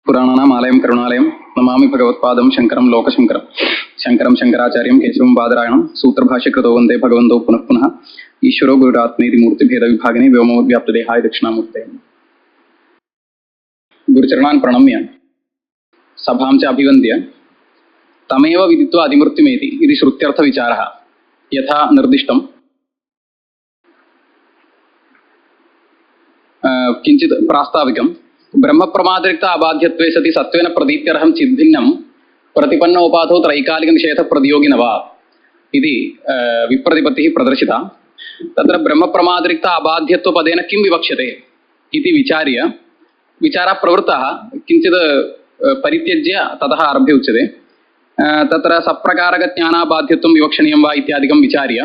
पुराणानाम् आलयं करुणालयं नमामि भगवत्पादं शंकरं लोकशंकरं शंकरं शंकराचार्यं केशवं बादरायणं सूत्रभाष्यकृतो वन्दे भगवन्तो पुनः पुनः ईश्वरो गुरुरात्मेति मूर्तिभेदविभागिने व्योमोद्व्याप्तदेहाय दक्षिणामूर्ते। गुरुचरणान् प्रणम्य सभां च अभिवन्द्य तमेव विदित्वा अधिमृत्युमेति इति श्रुत्यर्थविचारः यथा निर्दिष्टं किञ्चित् प्रास्ताविकं। ब्रह्म प्रमादरिक्त अबाध्यत्वे सति सत्वेन प्रतीत्यर्हं चिद्भिन्नं प्रतिपन्नोपाधौ त्रैकालिक निषेध प्रतियोगिन वा इति विप्रतिपत्तिः प्रदर्शिता। तत्र ब्रह्म प्रमादरिक्त अबाध्यत्व पदेन किं विवक्ष्यते इति विचार्य विचारः प्रवृत्तः किञ्चित् परित्यज्य ततः आरभ्य उच्यते। तत्र सप्रकारक ज्ञानाबाध्यत्वं विवक्षणीयं वा इत्यादिकं विचार्य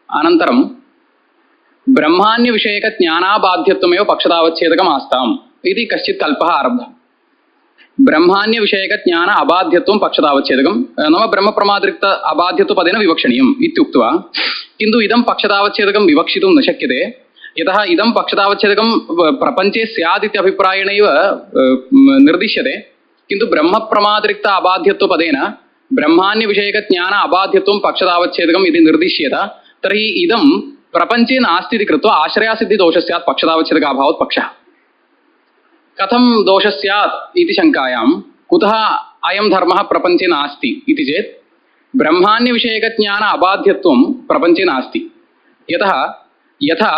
अनन्तरं ब्रह्मान्य विषयक ज्ञानाबाध्यत्वमेव पक्षतावच्छेदकम् आस्ताम् इति कश्चित् कल्पः आरब्धः। ब्रह्मान्य विषयक ज्ञान अबाध्यत्वं पक्षतावच्छेदकं नाम ब्रह्म प्रमादरिक्त अबाध्यत्व पदेन विवक्षणीयम् इत्युक्त्वा किन्तु इदं पक्षतावच्छेदकं विवक्षितुं न शक्यते, यतः इदं पक्षतावच्छेदकं प्रपञ्चे स्यात् इति अभिप्रायेणैव निर्दिश्यते। किन्तु ब्रह्म प्रमादरिक्त अबाध्यत्व पदेन ब्रह्मान्य विषयक ज्ञान अबाध्यत्वं पक्षतावच्छेदकम् इति निर्दिश्येत, तर्हि इदं प्रपञ्चे नास्ति इति कृत्वा आश्रयासिद्धि दोषः स्यात् पक्षतावच्छेदक अभावात् पक्षः। कथं दोषः स्यात् इति शङ्कायां कुतः अयं धर्मः प्रपञ्चे नास्ति इति चेत् ब्रह्मान्य विषयक ज्ञान अबाध्यत्वं प्रपञ्चे नास्ति। यतः यथा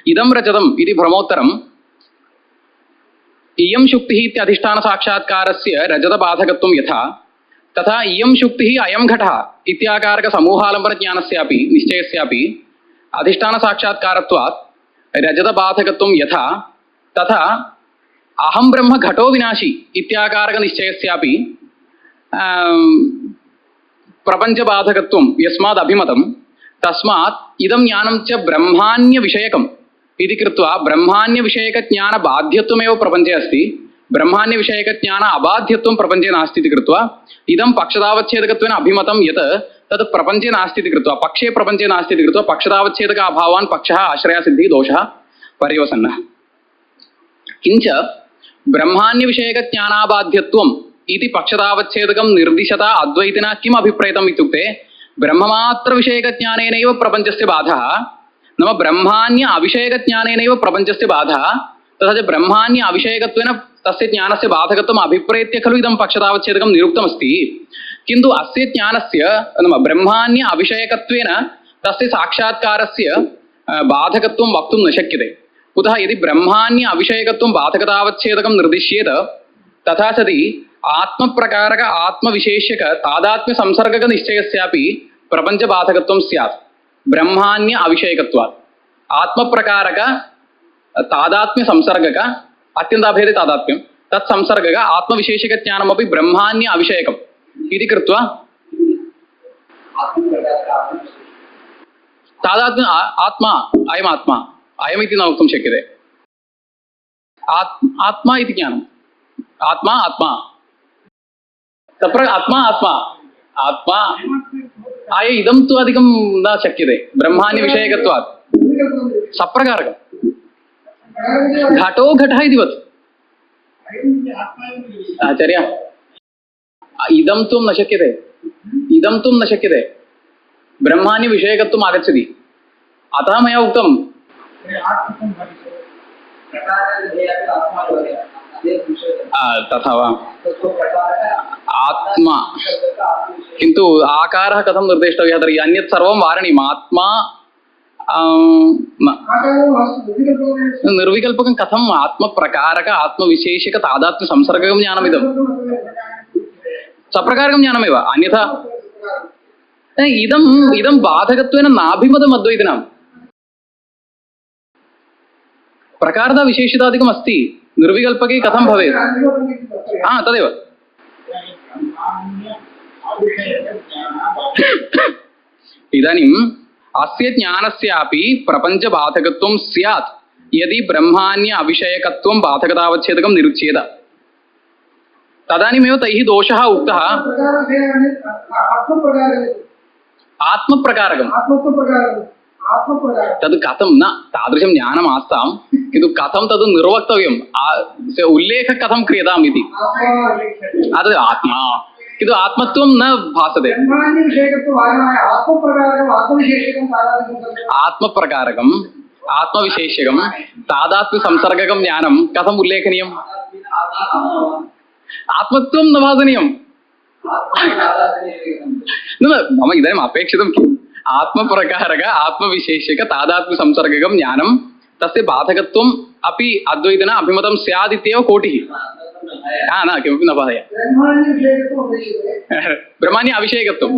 इदं रजतम् इति भ्रमोत्तरम् इयं शुक्तिः इत्यधिष्ठान साक्षात्कारस्य रजतबाधकत्वं यथा तथा इयं शुक्तिः अयं घटः इत्याकारक समूहालंबन ज्ञानस्यापि निश्चयस्यापि अधिष्ठान साक्षात्कारत्वात् रजतबाधकत्वं यथा तथा अहं ब्रह्म घटो विनाशी इत्याकारक निश्चयस्यापि प्रपञ्चबाधकत्वं यस्माद् अभिमतं तस्मात् इदं ज्ञानं च ब्रह्मान्य विषयकम् इति कृत्वा ब्रह्मान्य विषयक ज्ञान बाध्यत्वमेव प्रपञ्चे अस्ति, ब्रह्मान्य विषयक ज्ञान अबाध्यत्वं प्रपञ्चे नास्ति इति कृत्वा इदं पक्षतावच्छेदकत्वेन अभिमतं यत् तत् प्रपञ्चे नास्ति इति कृत्वा पक्षे प्रपञ्चे नास्ति इति कृत्वा पक्षतावच्छेदक अभावान् पक्षः आश्रयसिद्धिः दोषः पर्यवसन्नः। किञ्च ब्रह्मान्य विषयक ज्ञानाबाध्यत्वम् इति पक्षतावच्छेदकं निर्दिशता अद्वैतिना किम् अभिप्रेतम् इत्युक्ते ब्रह्ममात्र विषयक ज्ञानेनैव प्रपञ्चस्य बाधः, नाम ब्रह्मान्य अविषयक ज्ञानेनैव प्रपञ्चस्य बाधः, तथा च ब्रह्मान्य अविषयकत्वेन तस्य ज्ञानस्य बाधकत्वम् अभिप्रेत्य खलु इदं पक्षतावच्छेदकं निरुक्तमस्ति। किन्तु अस्य ज्ञानस्य नाम ब्रह्मान्य अविषयकत्वेन तस्य साक्षात्कारस्य बाधकत्वं वक्तुं न शक्यते। कुतः यदि ब्रह्मान्य अविषयकत्वं बाधकतावच्छेदकं निर्दिश्येत तथा सति आत्मप्रकारक आत्मविशेष्यक तादात्म्य संसर्गक निश्चयस्यापि प्रपञ्चबाधकत्वं स्यात् ब्रह्मान्य अविषयकत्वात्। आत्मप्रकारक तादात्म्य संसर्गक अत्यन्ताभेदे तादात्म्यं तत् संसर्गक आत्मविशेषक ज्ञानमपि ब्रह्मान्य अविषयकम् इति कृत्वा तादात्म्य आत्मा अयम् आत्मा अयमिति न वक्तुं शक्यते। आत्मा इति ज्ञानम् आत्मा आत्मा तत्र आत्मा आत्मा आत्मा आय इदं तु अधिकं न शक्यते ब्रह्मान्य विषयकत्वात् सप्रकारकम् घटो घटः इतिवत् आचार्य इदं तु न शक्यते, इदं तु न शक्यते, ब्रह्मान्य विषयकत्वम् आगच्छति। अतः मया उक्तं तथा वा आत्मा किन्तु आकारः कथं निर्देष्टव्यः तर्हि अन्यत् सर्वं वारणीयम्। आत्मा निर्विकल्पकं कथम् आत्मप्रकारक आत्मविशेषक तादात्म्य संसर्गकं ज्ञानमिदं सप्रकारकं ज्ञानमेव। अन्यथा इदं बाधकत्वेन नाभिमतम् अद्वैतिनां प्रकारता विशेषतादिकम् अस्ति, निर्विकल्पके कथं भवेत्? तदेव इदानीम् अस्य ज्ञानस्यापि प्रपञ्चबाधकत्वं स्यात् यदि ब्रह्मान्य अविषयकत्वं बाधकतावच्छेदकं निरुच्येत, तदानीमेव तैः दोषः उक्तः। आत्मप्रकारकम् तद् कथं न तादृशं ज्ञानम् आस्तां किन्तु कथं तद् निर्वक्तव्यम् उल्लेखः कथं क्रियताम् इति तद् आत्मा किन्तु आत्मत्वं न भासते आत्मप्रकारकम् आत्मविशेषकं तादात्म्यसंसर्गकं ज्ञानं कथम् उल्लेखनीयम् आत्मत्वं न भासनीयम् मम इदानीम् अपेक्षितं किम् आत्मप्रकारक आत्मविशेषक तादात्म्यसंसर्गकं ज्ञानं तस्य बाधकत्वम् अपि अद्वैतेन अभिमतं स्यात् इत्येव कोटिः न किमपि न बाधय ब्रह्माण्य अविषयकत्वं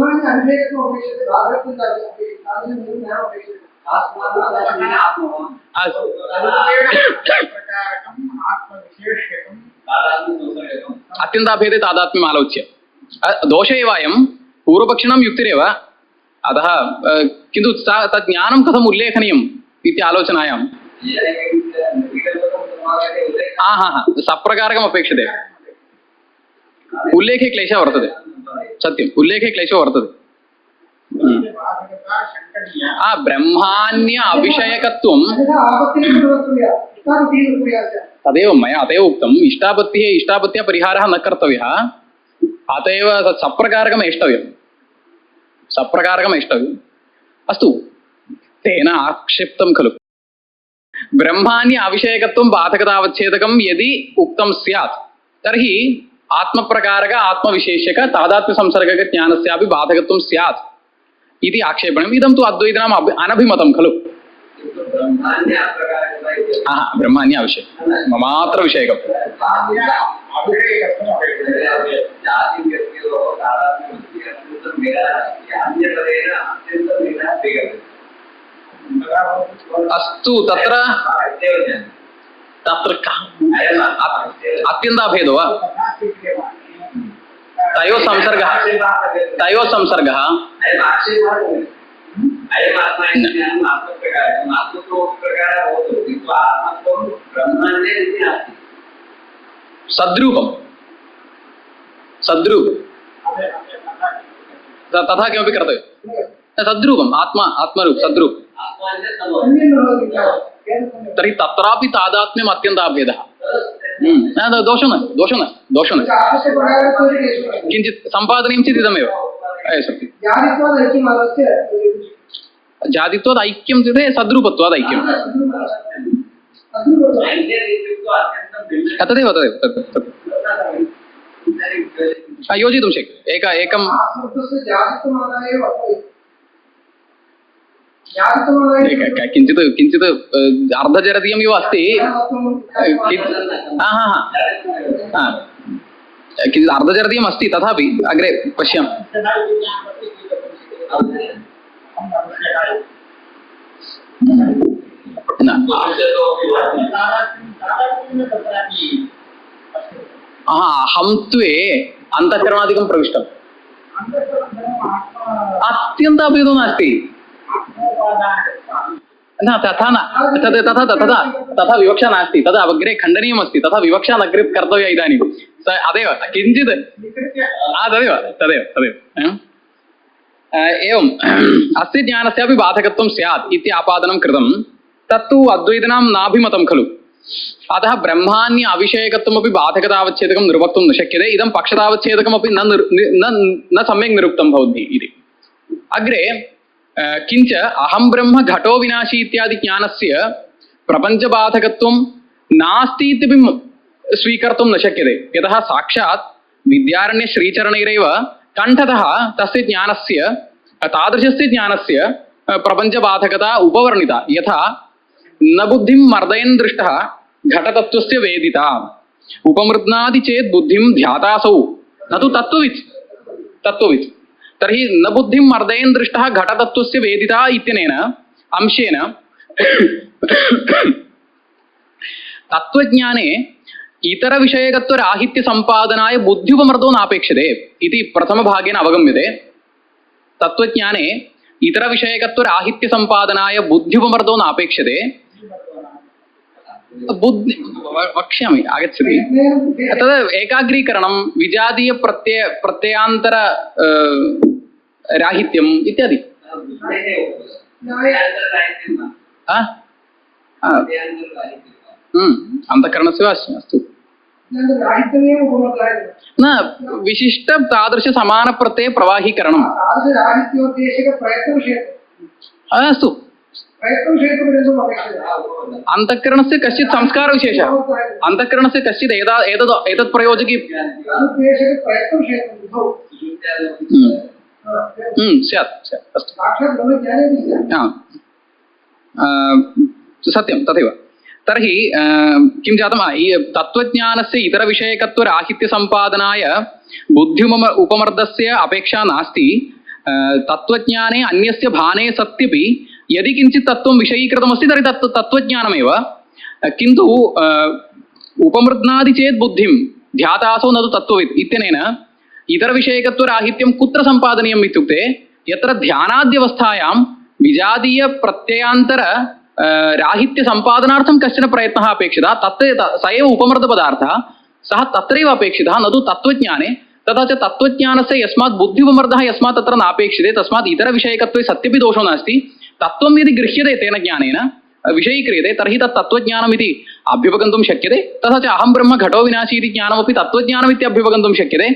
अत्यन्ताभेदे तादात्म्यम् आलोच्य दोष एव अयं पूर्वपक्षिणां युक्तिरेव अतः किन्तु तत् ज्ञानं कथम् उल्लेखनीयम् इति आलोचनायां सप्रकारकम् अपेक्षते उल्लेखे क्लेशः वर्तते सत्यम् उल्लेखे क्लेशो वर्तते ब्रह्माण्य अविषयकत्वं तदेव मया अतएव उक्तम् इष्टापत्या परिहारः न कर्तव्यः अत एव तत् सप्रकारकम् एष्टव्यम् अस्तु तेन आक्षिप्तं खलु ब्रह्माण्य अविषयकत्वं बाधकतावच्छेदकं यदि उक्तं स्यात् तर्हि आत्मप्रकारक आत्मविशेषक तादात्म्यसंसर्गक ज्ञानस्यापि बाधकत्वं स्यात् इति आक्षेपणम् इदं तु अद्वैतानाम् अनभिमतं खलु ब्रह्माण्य अविषयकं ममात्र विषयकं अस्तु तत्र अत्यन्ताभेदो वा तयोः संसर्गः सद्रूपं तथा किमपि कर्तव्यं सद्रूपम् आत्मरूप सद्रूप तर्हि तत्रापि तादात्म्यम् अत्यन्ताभेदः दोषो न किञ्चित् सम्पादनीयं चेत् इदमेव सत्यं जातित्वात् ऐक्यं इत्युक्ते सद्रूपत्वात् ऐक्यं तदेव योजितुं शक्यते एकं किञ्चित् अर्धजरदीयम् इव अस्ति किञ्चित् अर्धजरदीयम् अस्ति तथापि अग्रे पश्यामः अहं त्वे अन्तःकरणादिकं प्रविष्टम् अत्यन्ताभेदो नास्ति न तथा न तथा विवक्षा नास्ति तदा अग्रे खण्डनीयमस्ति तथा विवक्षा न कर्तव्या इदानीं अदेव किञ्चित् तदेव एवम् अस्य ज्ञानस्यापि बाधकत्वं स्यात् इति आपादनं कृतं तत्तु अद्वैतानां नाभिमतं खलु अतः ब्रह्माण्य अविषयकत्वमपि बाधकतावच्छेदकं निर्वक्तुं न शक्यते इदं पक्षतावच्छेदकमपि न सम्यक् निरुक्तं भवद्भिः इति अग्रे किञ्च अहं ब्रह्म घटो विनाशी इत्यादि ज्ञानस्य प्रपञ्चबाधकत्वं नास्ति इत्यपि स्वीकर्तुं न शक्यते यतः साक्षात् विद्यारण्यश्रीचरणैरेव कण्ठतः तस्य ज्ञानस्य तादृशस्य ज्ञानस्य प्रपञ्चबाधकता उपवर्णिता यथा न बुद्धिं मर्दयन् दृष्टः घटतत्त्वस्य वेदिता उपमृद्नादि चेत् बुद्धिं ध्यातासौ न तु तत्त्ववित् तर्हि न बुद्धिं मर्दयन् दृष्टः घटतत्त्वस्य वेदिता इत्यनेन अंशेन तत्त्वज्ञाने इतरविषयकत्वराहित्यसम्पादनाय बुद्ध्युपमर्दो नापेक्षते इति प्रथमभागेन अवगम्यते तत्त्वज्ञाने इतरविषयकत्वराहित्यसम्पादनाय बुद्ध्युपमर्दो नापेक्षते वक्ष्यामि आगच्छति तद् एकाग्रीकरणं विजातीयप्रत्ययान्तर राहित्यम् इत्यादि अंतःकरणस्य वा अस्तु न विशिष्ट तादृश समानप्रत्यय प्रवाहीकरणम् अस्तु अंतःकरणस्य कश्चित् संस्कारविशेषः अंतःकरणस्य कश्चित् एतत् प्रयोजकी स्यात् अस्तु सत्यं तथैव तर्हि किं जातम् तत्त्वज्ञानस्य इतरविषयकत्वराहित्यसम्पादनाय बुद्धिम उपमर्दस्य अपेक्षा नास्ति तत्त्वज्ञाने अन्यस्य भाने सत्यपि यदि किञ्चित् तत्त्वं विषयीकृतमस्ति तर्हि तत्त्वज्ञानमेव किन्तु उपमृद्नादि चेत् बुद्धिं ध्यातासो न तु तत्त्ववित् इत्यनेन इतरविषयकत्वराहित्यं कुत्र सम्पादनीयम् इत्युक्ते यत्र ध्यानाद्यवस्थायां विजातीयप्रत्ययान्तर राहित्य संपादनार्थं कश्चन प्रयत्नः अपेक्षितः तत् स एव उपमर्दपदार्थः सः तत्रैव अपेक्षितः न तु तत्त्वज्ञाने तथा च तत्त्वज्ञानस्य यस्मात् बुद्धिउपमर्दः यस्मात् तत्र नापेक्षिते तस्मात् इतरविषयकत्वे सत्यपि दोषो नास्ति तत्त्वं यदि गृह्यते तेन ज्ञानेन विषयीक्रियते तर्हि तत् तत्त्वज्ञानमिति अभ्युपगन्तुं शक्यते तथा च अहं ब्रह्म घटो विनाशी इति ज्ञानमपि तत्त्वज्ञानमिति अभ्युपगन्तुं शक्यते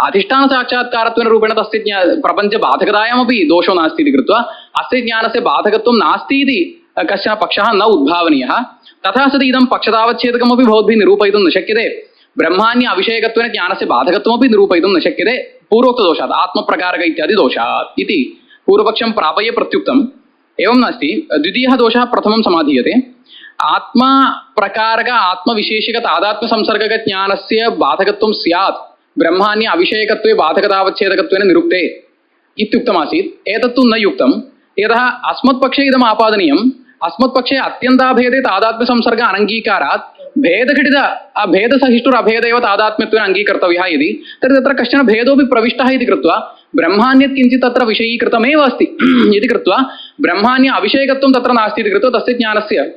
अधिष्ठानसाक्षात्कारत्वेन रूपेण तस्य प्रपञ्चबाधकतायामपि दोषो नास्ति इति कृत्वा अस्य ज्ञानस्य बाधकत्वं नास्ति इति कश्चन पक्षः न उद्भावनीयः तथा सति इदं पक्षतावच्छेदकमपि भवद्भिः निरूपयितुं न शक्यते ब्रह्माण्य अविषयकत्वेन ज्ञानस्य बाधकत्वमपि निरूपयितुं न शक्यते पूर्वोक्तदोषात् आत्मप्रकारक इत्यादि दोषात् इति पूर्वपक्षं प्रापय्य प्रत्युक्तम् एवं नास्ति द्वितीयः दोषः प्रथमं समाधीयते आत्मा प्रकारक आत्मविशेषिक तादात्म्यसंसर्गकज्ञानस्य बाधकत्वं स्यात् ब्रह्माण्य अविषयकत्वे बाधकतावच्छेदकत्वेन निरुक्ते इत्युक्तमासीत् एतत्तु न युक्तं यतः अस्मत्पक्षे इदम् आपादनीयम् अस्मत्पक्षे अत्यन्ताभेदे तादात्म्यसंसर्ग अनङ्गीकारात् भेदघटित भेदसहिष्णुरभेद एव तादात्म्यत्वेन अङ्गीकर्तव्यः यदि तर्हि तत्र कश्चन भेदोऽपि प्रविष्टः इति कृत्वा ब्रह्मान्यत् किञ्चित् तत्र विषयीकृतमेव अस्ति इति कृत्वा ब्रह्माण्य अविषयकत्वं तत्र नास्ति इति कृत्वा तस्य ज्ञानस्य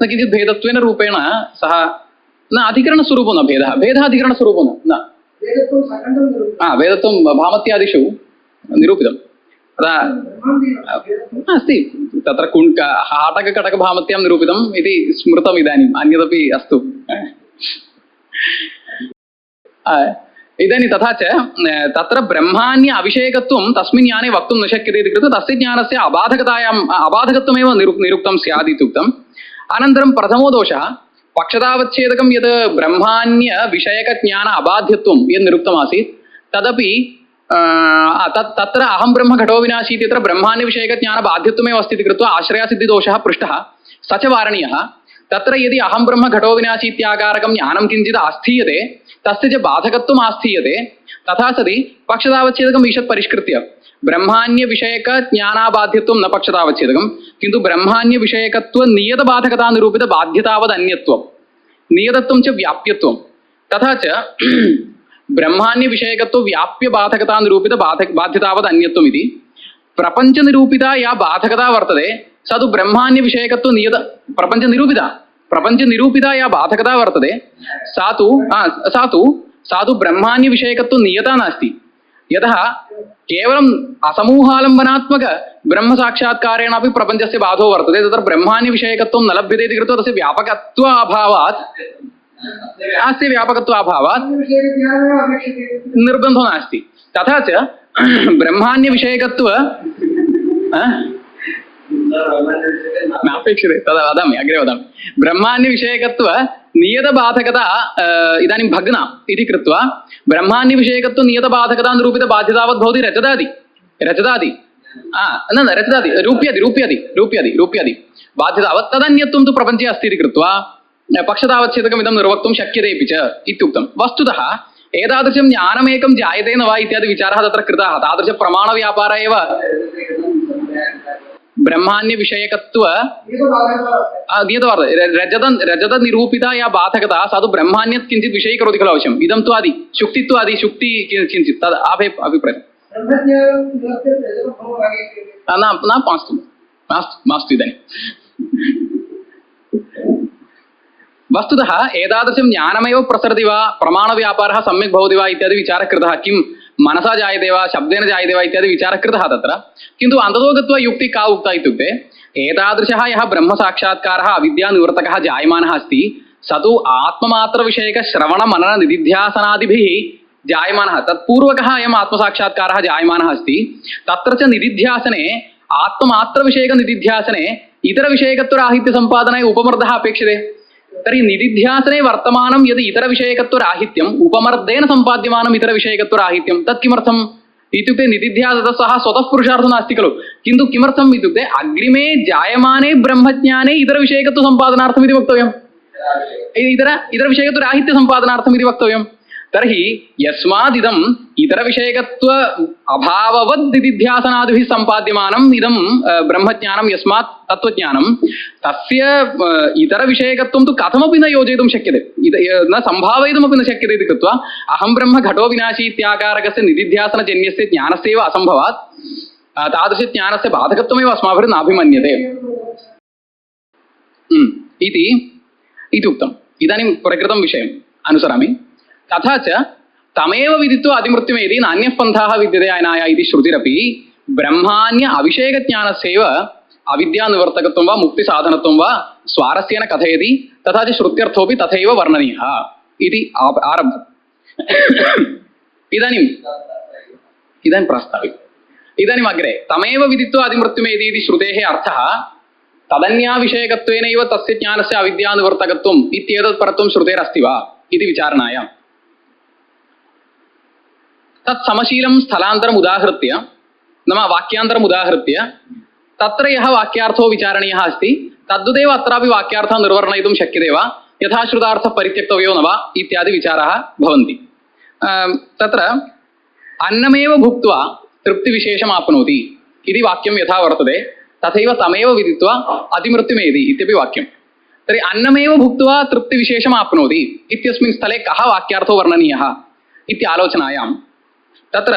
किञ्चित् भेदत्वेन रूपेण सः न अधिकरणस्वरूपो न भेदः अधिकरणस्वरूपो न वेदत्वं भामत्यादिषु निरूपितं तदा अस्ति तत्र हाटककटकभामत्यां निरूपितम् इति स्मृतम् इदानीम् अन्यदपि अस्तु इदानीं तथा च तत्र ब्रह्माण्य अविषयकत्वं तस्मिन् ज्ञाने वक्तुं न शक्यते इति कृत्वा तस्य ज्ञानस्य अबाधकत्वमेव निरुक्तं स्यात् इत्युक्तम् अनन्तरं प्रथमो दोषः पक्षतावच्छेदकं यत् ब्रह्माण्य विषयकज्ञान अबाध्यत्वं यद् निरुक्तमासीत् तदपि तत्र अहं ब्रह्म घटो विनाशी इत्यत्र ब्रह्माण्य विषयकज्ञान बाध्यत्वमेव अस्ति इति कृत्वा आश्रयासिद्धिदोषः पृष्टः स च वारणीयः तत्र यदि अहं ब्रह्म घटो विनाशी इत्याकारकं ज्ञानं किञ्चित् आस्थीयते तस्य च बाधकत्वम् आस्थीयते तथा सति पक्षतावच्छेदकम् ईषत् परिष्कृत्य ब्रह्माण्य विषयक ज्ञानाबाध्यत्वं न पक्षतावच्छेदकं किन्तु ब्रह्माण्य विषयकत्व नियत बाधकता निरूपित बाध्यतावद अन्यत्वं नियतत्वं च व्याप्यत्वं तथा च ब्रह्माण्य विषयकत्व व्याप्य बाधकता निरूपित बाध्यतावद अन्यत्वम् इति प्रपंच निरूपिता या बाधकता वर्तते सा तु ब्रह्माण्य विषयकत्व नियत प्रपंच निरूपिता या बाधकता वर्तते सा तु ब्रह्माण्य विषयकत्व नियता नास्ति यतः केवलम् असमूहालम्बनात्मक ब्रह्म साक्षात्कारेण अपि प्रपञ्चस्य बाधो वर्तते तत्र ब्रह्माण्य विषयकत्वं न लभ्यते इति कृत्वा तस्य व्यापकत्वाभावात् अस्य व्यापकत्वाभावात् निर्बन्धो नास्ति तथा च ब्रह्माण्य विषयकत्व नापेक्षते तदा वदामि अग्रे वदामि ब्रह्माण्य विषयकत्व नियतबाधकता इदानीं भग्ना इति कृत्वा ब्रह्माण्य विषयकत्व नियतबाधकता निरूपित बाध्यतावत् भवति रजतादि रूप्यादि बाध्यतावत् तदन्यत्वं तु प्रपञ्चे अस्ति इति कृत्वा पक्षतावच्छेदकमिदं निर्वक्तुं शक्यतेऽपि च इत्युक्तं वस्तुतः एतादृशं ज्ञानमेकं जायते न वा इत्यादि विचारः तत्र कृतः तादृशप्रमाणव्यापार एव ब्रह्माण्य विषयकत्व रजत निरूपिता या बाधकता सा तु ब्रह्माण्यत् किञ्चित् विषयीकरोति खलु अवश्यम् इदं तु आदि शुक्तित्वादि शुक्ति किञ्चित् तद् अभिप्रायः मास्तु इदानीं वस्तुतः एतादृशं ज्ञानमेव प्रसरति वा प्रमाणव्यापारः सम्यक् भवति वा इत्यादि विचारः कृतः किं मनसा जायते वा शब्देन जायते वा इत्यादि विचारः कृतः तत्र। किन्तु अन्ततो गत्वा युक्तिः का उक्ता इत्युक्ते एतादृशः यः ब्रह्मसाक्षात्कारः अविद्यानिवर्तकः जायमानः अस्ति स तु आत्ममात्रविषयकश्रवणमनननिदिध्यासनादिभिः जायमानः। तत्पूर्वकः अयम् आत्मसाक्षात्कारः जायमानः अस्ति। तत्र च निदिध्यासने आत्ममात्रविषयकनिदिध्यासने इतरविषयकत्वराहित्यसम्पादनाय उपमर्दः अपेक्षते। तर्हि निदिध्यासने वर्तमानं यदि इतरविषयकत्वराहित्यम् उपमर्देन सम्पाद्यमानम् इतरविषयकत्वराहित्यं तत् किमर्थम् इत्युक्ते निदिध्यासतः सः स्वतः पुरुषार्थो नास्ति खलु। किन्तु किमर्थम् इत्युक्ते अग्रिमे जायमाने ब्रह्मज्ञाने इतरविषयकत्वसम्पादनार्थमिति वक्तव्यम्, इतरविषयकत्वराहित्यसम्पादनार्थम् इति वक्तव्यम्। तर्हि यस्मादिदम् इतरविषयकत्व अभाववद् निदिध्यासनादिभिः सम्पाद्यमानम् इदं ब्रह्मज्ञानं यस्मात् तत्त्वज्ञानं तस्य इतरविषयकत्वं तु कथमपि न योजयितुं शक्यते, न सम्भावयितुमपि न शक्यते इति कृत्वा अहं ब्रह्म घटो विनाशी इत्याकारकस्य निदिध्यासनजन्यस्य ज्ञानस्यैव असम्भवात् तादृशज्ञानस्य बाधकत्वमेव अस्माभिः नाभिमन्यते इति उक्तम्। इदानीं प्रकृतं विषयम् अनुसरामि। तथा च तमेव विदित्वा अतिमृत्युमेति नान्यः पन्थाः विद्यते अयनाय इति श्रुतिरपि ब्रह्मान्य अविषयकज्ञानस्यैव अविद्यानिवर्तकत्वं वा मुक्तिसाधनत्वं वा स्वारस्येन कथयति। तथा च श्रुत्यर्थोऽपि तथैव वर्णनीयः इति आरब्धम्। इदानीं प्रस्तावितम्। इदानीम् अग्रे तमेव विदित्वा अतिमृत्युमेति इति श्रुतेः अर्थः तदन्याविषयकत्वेनैव तस्य ज्ञानस्य अविद्यानिवर्तकत्वम् इत्येतत् परत्वं श्रुतेरस्ति वा इति विचारणायाम् तत् समशीलं स्थलान्तरम् उदाहृत्य नाम वाक्यान्तरम् उदाहृत्य तत्र यः वाक्यार्थो विचारणीयः अस्ति तद्वदेव अत्रापि वाक्यार्थः निर्वर्णयितुं शक्यते वा, यथा श्रुतार्थः परित्यक्तव्यो न वा इत्यादि विचाराः भवन्ति। तत्र अन्नमेव भुक्त्वा तृप्तिविशेषमाप्नोति इति वाक्यं यथा वर्तते तथैव तमेव विदित्वा अतिमृत्युमेति इत्यपि वाक्यं। तर्हि अन्नमेव भुक्त्वा तृप्तिविशेषमाप्नोति इत्यस्मिन् स्थले कः वाक्यार्थो वर्णनीयः इत्यालोचनायां तत्र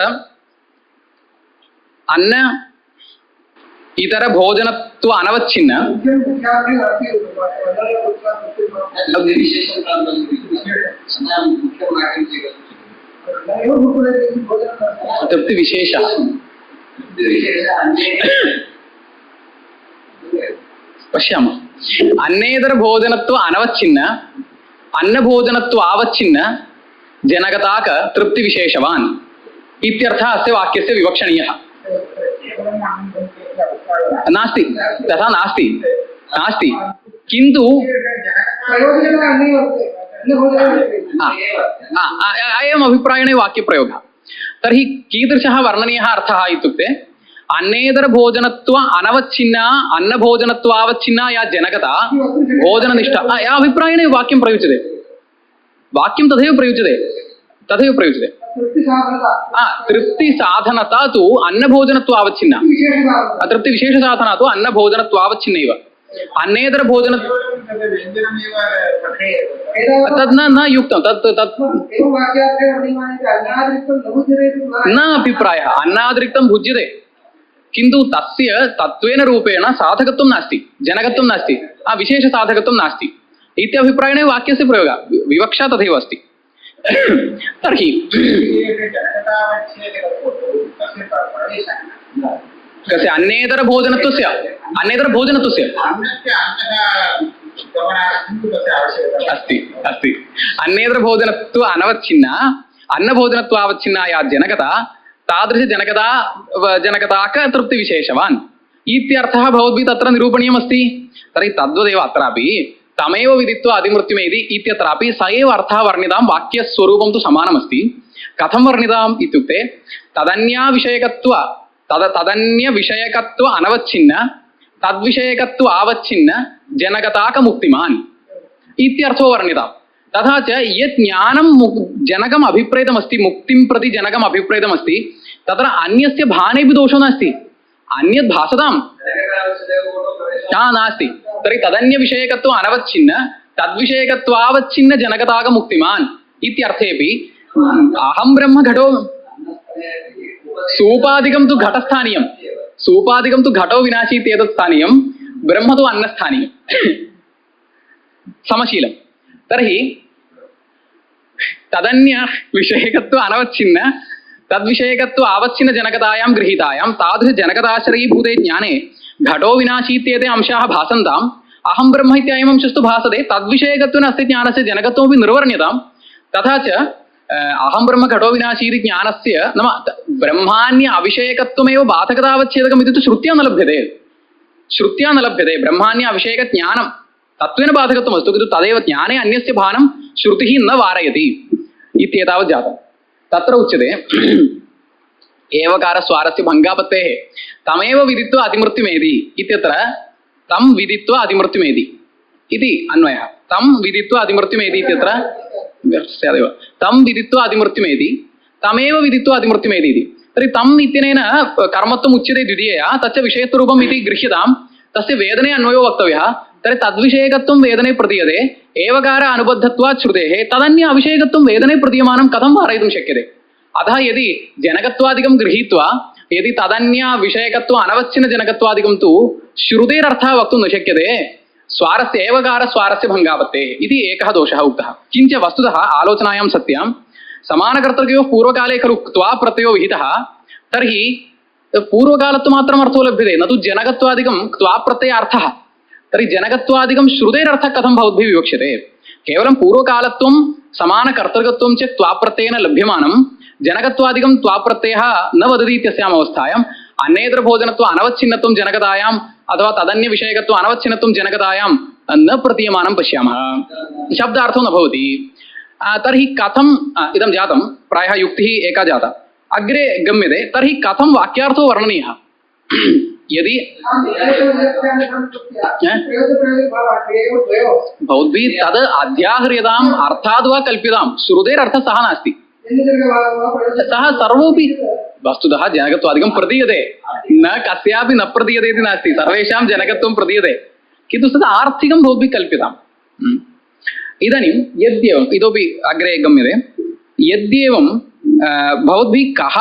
अन्न इतर भोजनत्व अनवच्छिन्न तृप्ति विशेष पश्यामः। अन्नेतर भोजनत्व अनवच्छिन्न अन्न भोजनत्व आवच्छिन्न जनगताक तृप्ति विशेषवान् इत्यर्थः अस्य वाक्यस्य विवक्षणीयः नास्ति, तथा नास्ति नास्ति। किन्तु अयम् अभिप्रायेण वाक्यप्रयोगः। तर्हि कीदृशः वर्णनीयः अर्थः इत्युक्ते अन्नेतर भोजनत्व अनवच्छिन्ना अन्नभोजनत्वावच्छिन्ना या जनकता भोजननिष्ठा या अभिप्रायेण वाक्यं प्रयुज्यते, वाक्यं तथैव प्रयुज्यते। तृप्तिसाधनता तु अन्नभोजनत्वावच्छिन्ना, तृप्तिविशेषसाधना तु अन्नभोजनत्वावच्छिन्नैव। अन्नेतर भोजन तद् न युक्तं तत् न अभिप्रायः। अन्नातिरिक्तं भुज्यते किन्तु तस्य तत्त्वेन रूपेण साधकत्वं नास्ति, जनकत्वं नास्ति, विशेषसाधकत्वं नास्ति इत्यभिप्रायेण वाक्यस्य प्रयोगः। विवक्षा तथैव अस्ति। तर्हि कस्य अन्नेतर भोजनत्वस्य अस्ति अस्ति अन्नेतर भोजनत्व अनवच्छिन्ना अन्नभोजनत्वावच्छिन्ना या जनकता तादृशजनकता जनकताक तृप्तिविशेषवान् इत्यर्थः भवद्भिः तत्र निरूपणीयमस्ति। तर्हि तद्वदेव अत्रापि तमेव विदित्वा अतिमृत्युमेति इत्यत्रापि स एव अर्थः वर्णितां वाक्यस्वरूपं तु समानमस्ति। कथं वर्णिताम् इत्युक्ते तदन्यविषयकत्व अनवच्छिन्न तद्विषयकत्व आवच्छिन्न जनकताक मुक्तिमान् इत्यर्थो वर्णिताम्। तथा च यत् ज्ञानं जनकम् अभिप्रेतमस्ति, मुक्तिं प्रति जनकम् अभिप्रेतमस्ति, तत्र अन्यस्य भानेऽपि दोषो नास्ति, अन्यद् भासताम् नास्ति। तर्हि तदन्यविषयकत्व अनवच्छिन्न तद्विषयकत्वावच्छिन्न जनकताक मुक्तिमान् इत्यर्थेऽपि अहं ब्रह्म घटो सूपादिकं तु घटस्थानीयं, सूपादिकं तु घटो विनाशी इत्येतत् स्थानीयं, ब्रह्म तु अन्नस्थानीयं समशीलं। तर्हि तदन्य विषयकत्व अनवच्छिन्न तद्विषयकत्व आवच्छिन्नजनकतायां गृहीतायां तादृशजनकताश्रयीभूते ज्ञाने घटो विनाशीत्येते अंशाः भासन्ताम् अहं ब्रह्म इत्ययम् अंशस्तु भासते तद्विषयकत्वेन अस्य ज्ञानस्य जनकत्वमपि निर्वर्ण्यताम् तथा च अहं ब्रह्म घटो विनाशी इति ज्ञानस्य नाम ब्रह्मान्य अविषयकत्वमेव बाधकतावच्छेदकम् इति तु श्रुत्या न लभ्यते ब्रह्मान्य अविषयकज्ञानं तत्त्वेन बाधकत्वमस्तु किन्तु तदेव ज्ञाने अन्यस्य भानं श्रुतिः न वारयति इत्येतावत् जातम् तत्र उच्यते एवकारस्वारस्य भङ्गापत्तेः तमेव विदित्वा अतिमृत्युमेति इत्यत्र तं विदित्वा अतिमृत्युमेति इति अन्वयः तं विदित्वा अतिमृत्युमेति इत्यत्र स्यादेव तं विदित्वा अतिमृत्युमेति तमेव विदित्वा अतिमृत्युमेति इति तर्हि तम् इत्यनेन कर्मत्वम् उच्यते द्वितीयया तच्च विषयत्वरूपम् इति गृह्यतां तस्य वेदने अन्वयो वक्तव्यः तर्हि तद्विषयकत्वं वेदने प्रतीयते एवकार अनुबद्धत्वात् श्रुतेः तदन्य अविषयकत्वं वेदने प्रतीयमानं कथं वारयितुं शक्यते अतः यदि जनकत्वादिकं गृहीत्वा यदि तदन्य विषयकत्व अनवच्छिन्नजनकत्वादिकं तु श्रुतेरर्थः वक्तुं न शक्यते स्वारस्य एवकारस्वारस्य भङ्गापत्तेः इति एकः दोषः उक्तः किञ्च वस्तुतः आलोचनायां सत्यां समानकर्तृकयोः पूर्वकाले खलु क्त्वा प्रत्ययो विहितः तर्हि पूर्वकालत्वमात्रम् अर्थो लभ्यते न तु जनकत्वादिकं क्त्वा प्रत्ययार्थः तर्हि जनकत्वादिकं श्रुतेरर्थः कथं भवद्भिः विवक्ष्यते केवलं पूर्वकालत्वं समानकर्तृकत्वं च त्वाप्रत्ययेन लभ्यमानं जनकत्वादिकं त्वाप्रत्ययः न वदति इत्यस्याम् अवस्थायाम् अन्येतरभोजनत्व अनवच्छिन्नत्वं जनकतायाम् अथवा तदन्य विषयकत्व अनवच्छिन्नत्वं जनकतायां न प्रतीयमानं पश्यामः शब्दार्थो न भवति तर्हि कथं इदं जातं प्रायः युक्तिः एका जाता अग्रे गम्यते तर्हि कथं वाक्यार्थो वर्णनीयः यदि भवद्भिः तद् अध्याह्रियताम् अर्थाद् वा कल्प्यतां श्रुतेरर्थः सः नास्ति सः सर्वोऽपि वस्तुतः जनकत्वादिकं प्रतीयते न कस्यापि न प्रतीयते इति नास्ति सर्वेषां जनकत्वं प्रतीयते किन्तु तद् आर्थिकं भवद्भिः कल्प्यताम् इदानीं यद्येवम् इतोपि अग्रे गम्यते यद्येवं भवद्भिः कः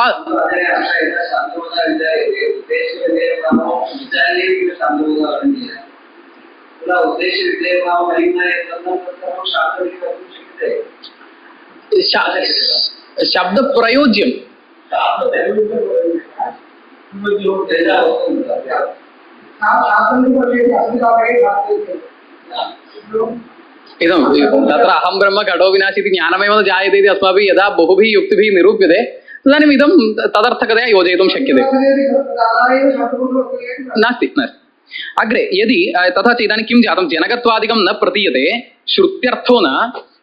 शब्द प्रयोज्यम इदं तत्र अहं ब्रह्म घटो विनाशी इति ज्ञानमेव न जायते इति अस्माभिः यदा बहुभिः युक्तिभिः निरूप्यते तदानीम् इदं तदर्थकतया योजयितुं शक्यते नास्ति नास्ति अग्रे यदि तथा च इदानीं किं जातं जनकत्वादिकं न प्रतीयते श्रुत्यर्थो न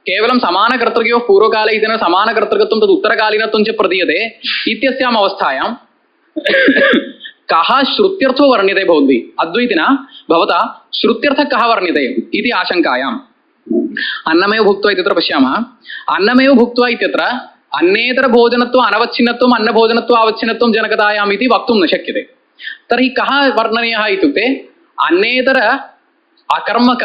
केवलं समानकर्तृकयोः पूर्वकाले इति न समानकर्तृकत्वं तद् उत्तरकालीनत्वं च प्रतीयते इत्यस्याम् अवस्थायां कः श्रुत्यर्थो वर्ण्यते भवद्भिः अद्वैतिना भवता श्रुत्यर्थः कः वर्ण्यते इति आशङ्कायाम् अन्नमेव भुक्त्वा इत्यत्र पश्यामः अन्नमेव भुक्त्वा इत्यत्र अन्येतरभोजनत्वम् अनवच्छिन्नत्वम् अन्नभोजनत्वम् अवच्छिन्नत्वं जनकतायाम् इति वक्तुं न शक्यते तर्हि कः वर्णनीयः इत्युक्ते अन्येतर अकर्मक